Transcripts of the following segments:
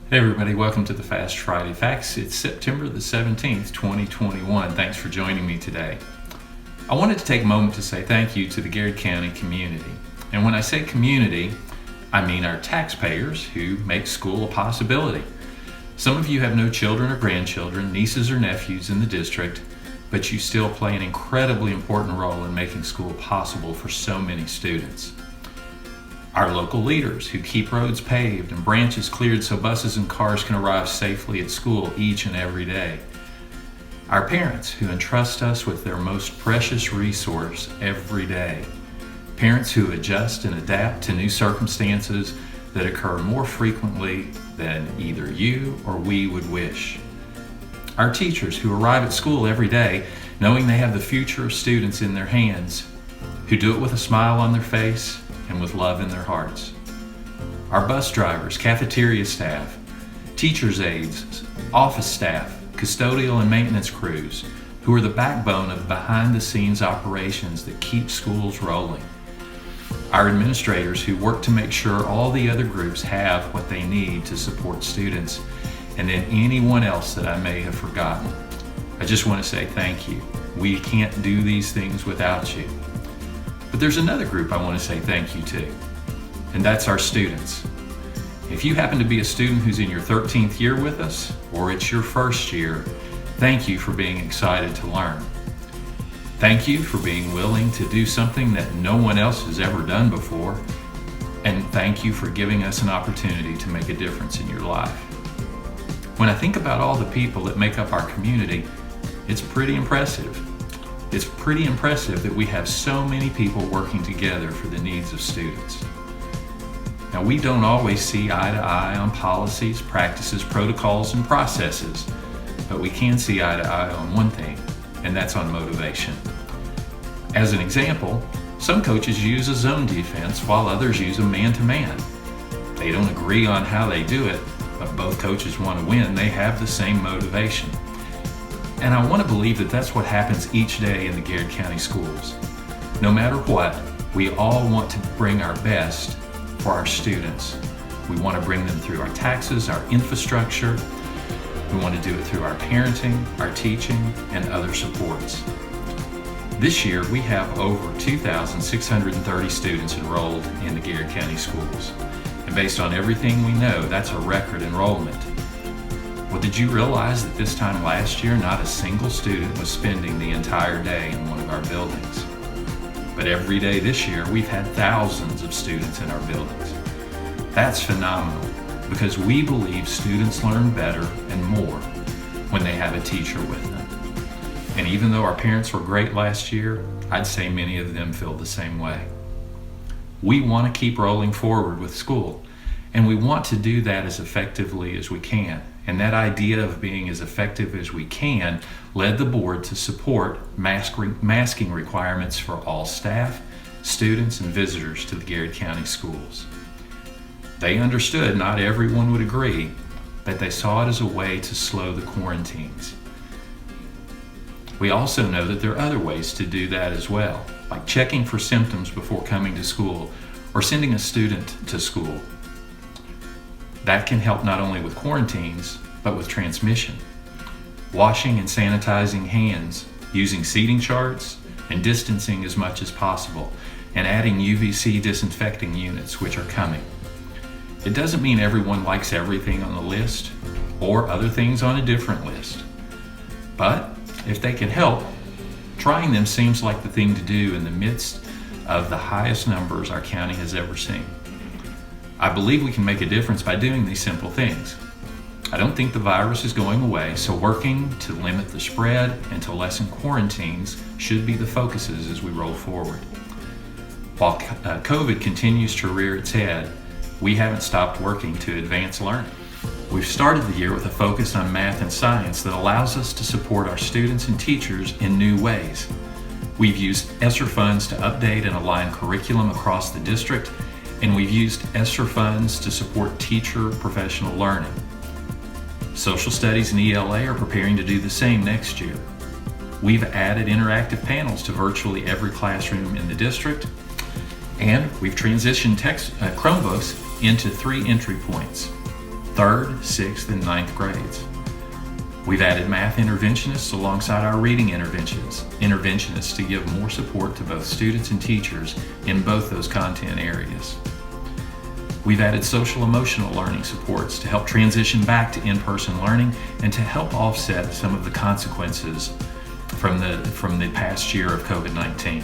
Hey everybody, welcome to the Fast Friday Facts. It's September the 17th, 2021. Thanks for joining me today. I wanted to take a moment to say thank you to the Garrett County community. And when I say community, I mean our taxpayers who make school a possibility. Some of you have no children or grandchildren, nieces or nephews in the district, but you still play an incredibly important role in making school possible for so many students. Our local leaders who keep roads paved and branches cleared so buses and cars can arrive safely at school each and every day. Our parents who entrust us with their most precious resource every day. Parents who adjust and adapt to new circumstances that occur more frequently than either you or we would wish. Our teachers who arrive at school every day knowing they have the future of students in their hands, who do it with a smile on their face and with love in their hearts. Our bus drivers, cafeteria staff, teachers' aides, office staff, custodial and maintenance crews, who are the backbone of behind-the-scenes operations that keep schools rolling. Our administrators who work to make sure all the other groups have what they need to support students, and then anyone else that I may have forgotten. I just want to say thank you. We can't do these things without you. But there's another group I want to say thank you to, and that's our students. If you happen to be a student who's in your 13th year with us, or it's your first year, thank you for being excited to learn. Thank you for being willing to do something that no one else has ever done before, and thank you for giving us an opportunity to make a difference in your life. When I think about all the people that make up our community, it's pretty impressive. It's pretty impressive that we have so many people working together for the needs of students. Now, we don't always see eye to eye on policies, practices, protocols, and processes, but we can see eye to eye on one thing, and that's on motivation. As an example, some coaches use a zone defense while others use a man-to-man. They don't agree on how they do it, but both coaches want to win. They have the same motivation. And I want to believe that that's what happens each day in the Garrett County schools. No matter what, we all want to bring our best for our students. We want to bring them through our taxes, our infrastructure. We want to do it through our parenting, our teaching, and other supports. This year, we have over 2,630 students enrolled in the Garrett County schools. And based on everything we know, that's a record enrollment. Well, did you realize that this time last year, not a single student was spending the entire day in one of our buildings? But every day this year, we've had thousands of students in our buildings. That's phenomenal because we believe students learn better and more when they have a teacher with them. And even though our parents were great last year, I'd say many of them feel the same way. We want to keep rolling forward with school, and we want to do that as effectively as we can. And that idea of being as effective as we can led the board to support masking requirements for all staff, students, and visitors to the Garrett County schools. They understood not everyone would agree, but they saw it as a way to slow the quarantines. We also know that there are other ways to do that as well, like checking for symptoms before coming to school or sending a student to school. That can help not only with quarantines, but with transmission. Washing and sanitizing hands, using seating charts, and distancing as much as possible, and adding UVC disinfecting units, which are coming. It doesn't mean everyone likes everything on the list, or other things on a different list. But if they can help, trying them seems like the thing to do in the midst of the highest numbers our county has ever seen. I believe we can make a difference by doing these simple things. I don't think the virus is going away, so working to limit the spread and to lessen quarantines should be the focuses as we roll forward. While COVID continues to rear its head, we haven't stopped working to advance learning. We've started the year with a focus on math and science that allows us to support our students and teachers in new ways. We've used ESSER funds to update and align curriculum across the district, and we've used ESSER funds to support teacher professional learning. Social Studies and ELA are preparing to do the same next year. We've added interactive panels to virtually every classroom in the district, and we've transitioned Chromebooks into 3 entry points: 3rd, 6th, and 9th grades. We've added math interventionists alongside our reading interventionists to give more support to both students and teachers in both those content areas. We've added social emotional learning supports to help transition back to in-person learning and to help offset some of the consequences from the past year of COVID-19.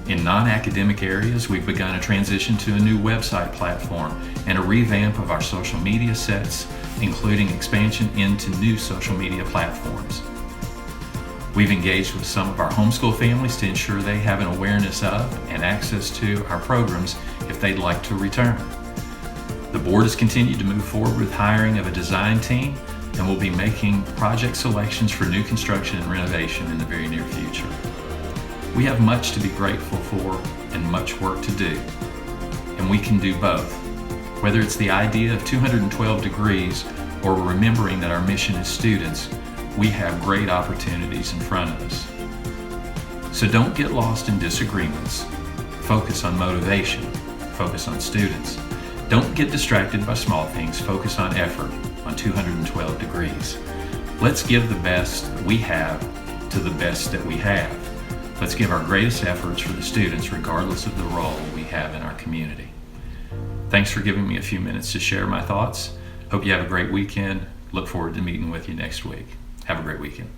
In non-academic areas, we've begun a transition to a new website platform and a revamp of our social media sets, including expansion into new social media platforms. We've engaged with some of our homeschool families to ensure they have an awareness of and access to our programs if they'd like to return. The board has continued to move forward with hiring of a design team and will be making project selections for new construction and renovation in the very near future. We have much to be grateful for and much work to do, and we can do both. Whether it's the idea of 212 degrees or remembering that our mission is students, we have great opportunities in front of us. So don't get lost in disagreements. Focus on motivation. Focus on students. Don't get distracted by small things. Focus on effort on 212 degrees. Let's give the best that we have to the best that we have. Let's give our greatest efforts for the students regardless of the role we have in our community. Thanks for giving me a few minutes to share my thoughts. Hope you have a great weekend. Look forward to meeting with you next week. Have a great weekend.